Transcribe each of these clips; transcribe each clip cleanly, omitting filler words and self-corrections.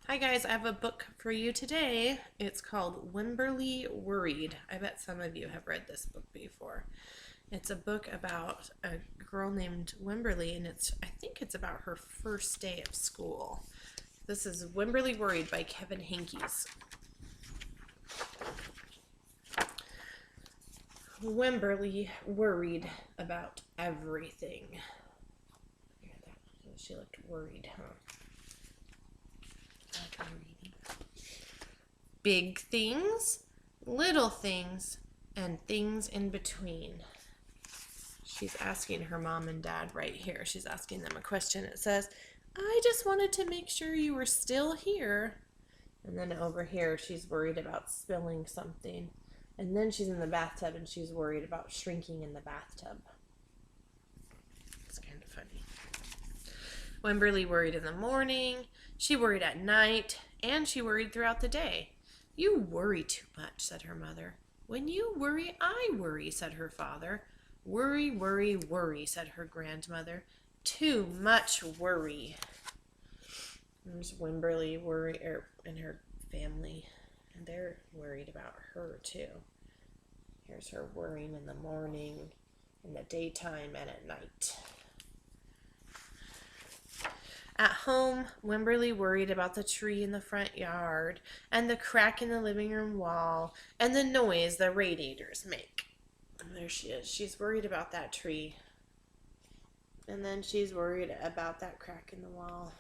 Hi guys, I have a book for you today. It's called Wemberley Worried. I bet some of you have read this book before. It's a book about a girl named Wemberley, and I think it's about her first day of school. This is Wemberley Worried by Kevin Hankes. Wemberley worried about everything. She looked worried, huh? Big things, little things, and things in between. She's asking her mom and dad right here. She's asking them a question. It says, I just wanted to make sure you were still here. And then over here, she's worried about spilling something. And then she's in the bathtub and she's worried about shrinking in the bathtub. It's kind of funny. Wemberley worried in the morning. She worried at night. And she worried throughout the day. You worry too much, said her mother. When you worry, I worry, said her father. Worry, worry, worry, said her grandmother. Too much worry. There's Wemberley worry and her family, and they're worried about her too. Here's her worrying in the morning, in the daytime, and at night. At home, Wemberley worried about the tree in the front yard, and the crack in the living room wall, and the noise the radiators make. And there she is. She's worried about that tree. And then she's worried about that crack in the wall.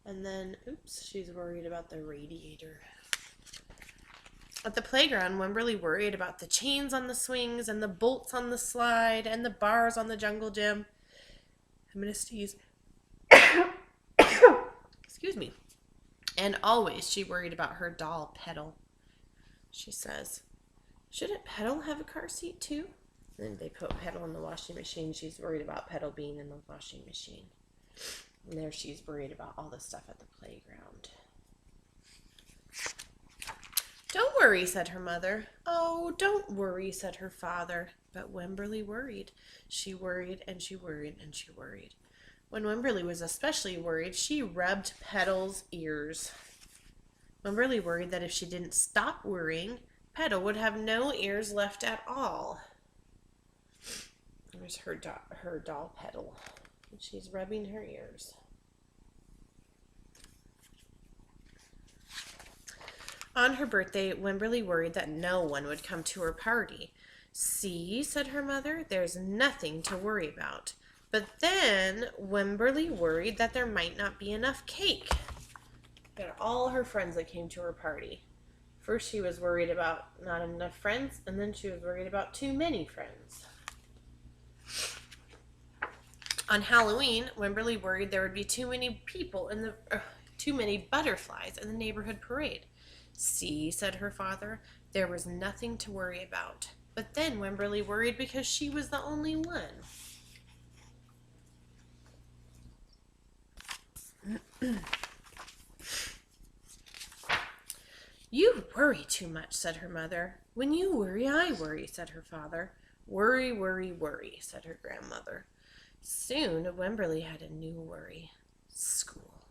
And then, oops, she's worried about the radiator. At the playground, Wemberley worried about the chains on the swings, and the bolts on the slide, and the bars on the jungle gym. I'm going to sneeze. Excuse me. And always she worried about her doll, Petal. She says, shouldn't Petal have a car seat too? And then they put Petal in the washing machine. She's worried about Petal being in the washing machine. And there she's worried about all the stuff at the playground. Don't worry, said her mother. Oh, don't worry, said her father. But Wemberley worried. She worried and she worried and she worried. When Wemberley was especially worried, she rubbed Petal's ears. Wemberley worried that if she didn't stop worrying, Petal would have no ears left at all. There's her doll Petal. And she's rubbing her ears. On her birthday, Wemberley worried that no one would come to her party. See, said her mother, there's nothing to worry about. But then Wemberley worried that there might not be enough cake. Got all her friends that came to her party. First she was worried about not enough friends, and then she was worried about too many friends. On Halloween, Wemberley worried there would be too many people too many butterflies in the neighborhood parade. See, said her father, there was nothing to worry about. But then Wemberley worried because she was the only one. You worry too much, said her mother. When you worry, I worry, said her father. Worry, worry, worry, said her grandmother. Soon, Wemberley had a new worry. School.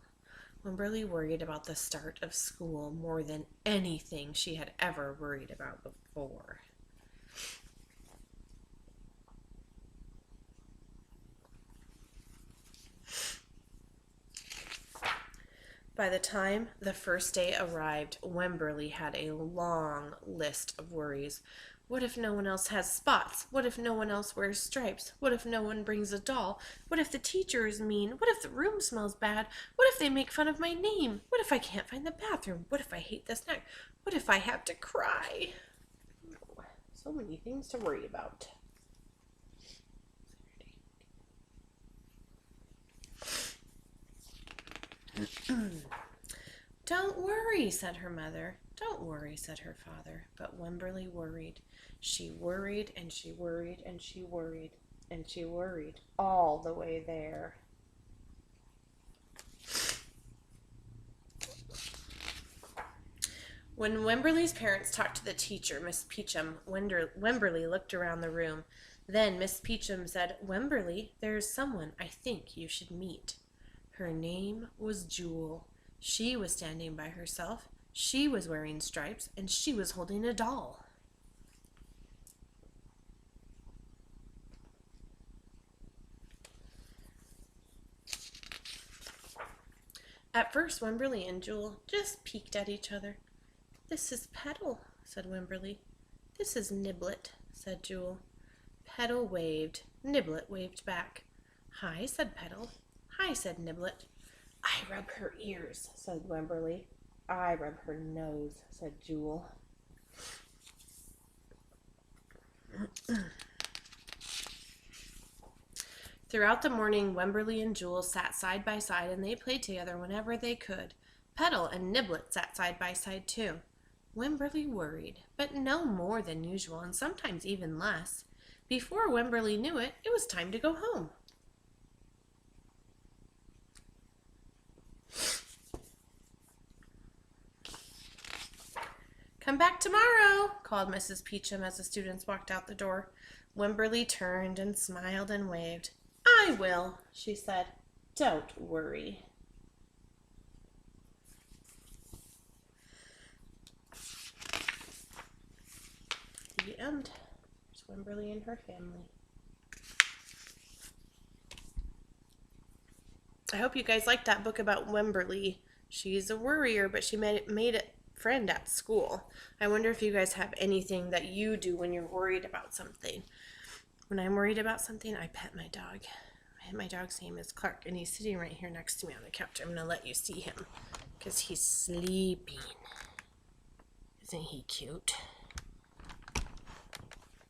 Wemberley worried about the start of school more than anything she had ever worried about before. By the time the first day arrived, Wemberley had a long list of worries. What if no one else has spots? What if no one else wears stripes? What if no one brings a doll? What if the teacher is mean? What if the room smells bad? What if they make fun of my name? What if I can't find the bathroom? What if I hate the snack? What if I have to cry? So many things to worry about. Don't worry, said her mother. Don't worry, said her father. But Wemberley worried. She worried and she worried and she worried and she worried all the way there. When Wemberley's parents talked to the teacher, Miss Peachum, Wemberley looked around the room. Then Miss Peachum said, Wemberley, there is someone I think you should meet. Her name was Jewel. She was standing by herself. She was wearing stripes, and she was holding a doll. At first, Wemberley and Jewel just peeked at each other. "This is Petal," said Wemberley. "This is Niblet," said Jewel. Petal waved. Niblet waved back. "Hi," said Petal. "Hi," said Niblet. "I rub her ears," said Wemberley. "I rub her nose," said Jewel. Throughout the morning, Wemberley and Jewel sat side by side, and they played together whenever they could. Petal and Niblet sat side by side too. Wemberley worried, but no more than usual, and sometimes even less. Before Wemberley knew it, it was time to go home. "Come back tomorrow," called Mrs. Peachum as the students walked out the door. Wemberley turned and smiled and waved. "I will," she said. "Don't worry." The end. There's Wemberley and her family. I hope you guys liked that book about Wemberley. She's a worrier, but she made a friend at school. I wonder if you guys have anything that you do when you're worried about something. When I'm worried about something, I pet my dog. My dog's name is Clark, and he's sitting right here next to me on the couch. I'm going to let you see him because he's sleeping. Isn't he cute?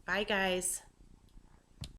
Bye, guys.